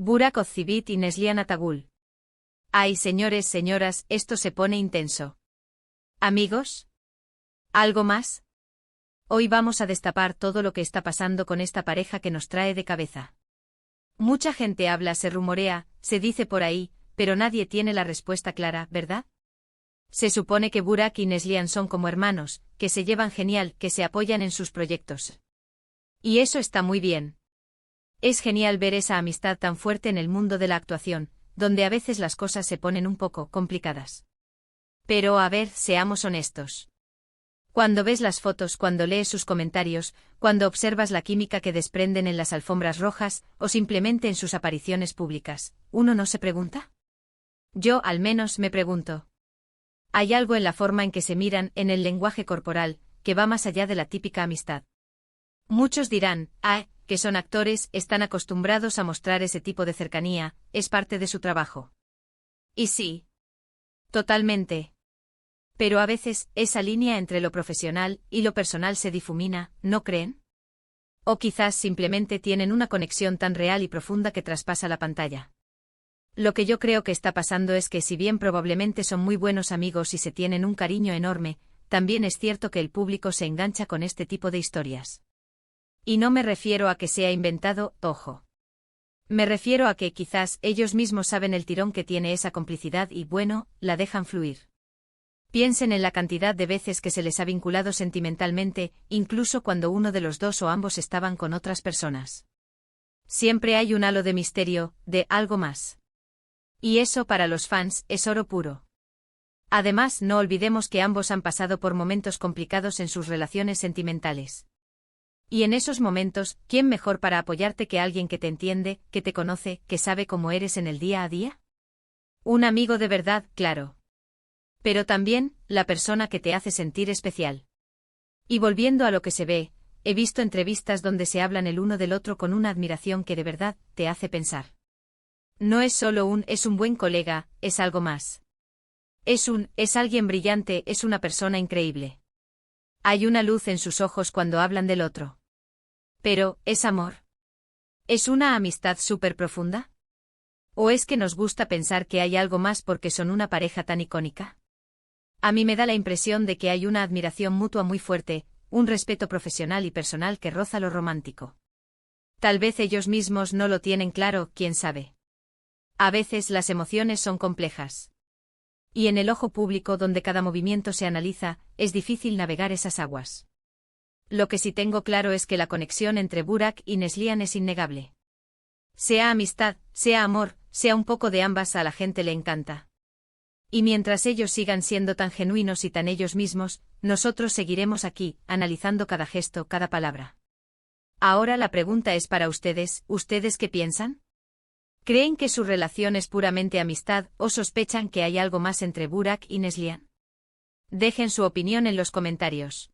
Burak Ozcivit y Neslihan Atagul. Ay, señores, señoras, esto se pone intenso. ¿Amigos? ¿Algo más? Hoy vamos a destapar todo lo que está pasando con esta pareja que nos trae de cabeza. Mucha gente habla, se rumorea, se dice por ahí, pero nadie tiene la respuesta clara, ¿verdad? Se supone que Burak y Neslihan son como hermanos, que se llevan genial, que se apoyan en sus proyectos. Y eso está muy bien. Es genial ver esa amistad tan fuerte en el mundo de la actuación, donde a veces las cosas se ponen un poco complicadas. Pero a ver, seamos honestos. Cuando ves las fotos, cuando lees sus comentarios, cuando observas la química que desprenden en las alfombras rojas, o simplemente en sus apariciones públicas, ¿uno no se pregunta? Yo, al menos, me pregunto. Hay algo en la forma en que se miran, en el lenguaje corporal, que va más allá de la típica amistad. Muchos dirán, que son actores, están acostumbrados a mostrar ese tipo de cercanía, es parte de su trabajo. Y sí. Totalmente. Pero a veces, esa línea entre lo profesional y lo personal se difumina, ¿no creen? O quizás simplemente tienen una conexión tan real y profunda que traspasa la pantalla. Lo que yo creo que está pasando es que si bien probablemente son muy buenos amigos y se tienen un cariño enorme, también es cierto que el público se engancha con este tipo de historias. Y no me refiero a que sea inventado, ojo. Me refiero a que quizás ellos mismos saben el tirón que tiene esa complicidad y, bueno, la dejan fluir. Piensen en la cantidad de veces que se les ha vinculado sentimentalmente, incluso cuando uno de los dos o ambos estaban con otras personas. Siempre hay un halo de misterio, de algo más. Y eso para los fans es oro puro. Además, no olvidemos que ambos han pasado por momentos complicados en sus relaciones sentimentales. Y en esos momentos, ¿quién mejor para apoyarte que alguien que te entiende, que te conoce, que sabe cómo eres en el día a día? Un amigo de verdad, claro. Pero también, la persona que te hace sentir especial. Y volviendo a lo que se ve, he visto entrevistas donde se hablan el uno del otro con una admiración que de verdad te hace pensar. No es solo es un buen colega, es algo más. Es alguien brillante, es una persona increíble. Hay una luz en sus ojos cuando hablan del otro. Pero, ¿es amor? ¿Es una amistad súper profunda? ¿O es que nos gusta pensar que hay algo más porque son una pareja tan icónica? A mí me da la impresión de que hay una admiración mutua muy fuerte, un respeto profesional y personal que roza lo romántico. Tal vez ellos mismos no lo tienen claro, quién sabe. A veces las emociones son complejas. Y en el ojo público donde cada movimiento se analiza, es difícil navegar esas aguas. Lo que sí tengo claro es que la conexión entre Burak y Neslihan es innegable. Sea amistad, sea amor, sea un poco de ambas, a la gente le encanta. Y mientras ellos sigan siendo tan genuinos y tan ellos mismos, nosotros seguiremos aquí, analizando cada gesto, cada palabra. Ahora la pregunta es para ustedes, ¿ustedes qué piensan? ¿Creen que su relación es puramente amistad o sospechan que hay algo más entre Burak y Neslihan? Dejen su opinión en los comentarios.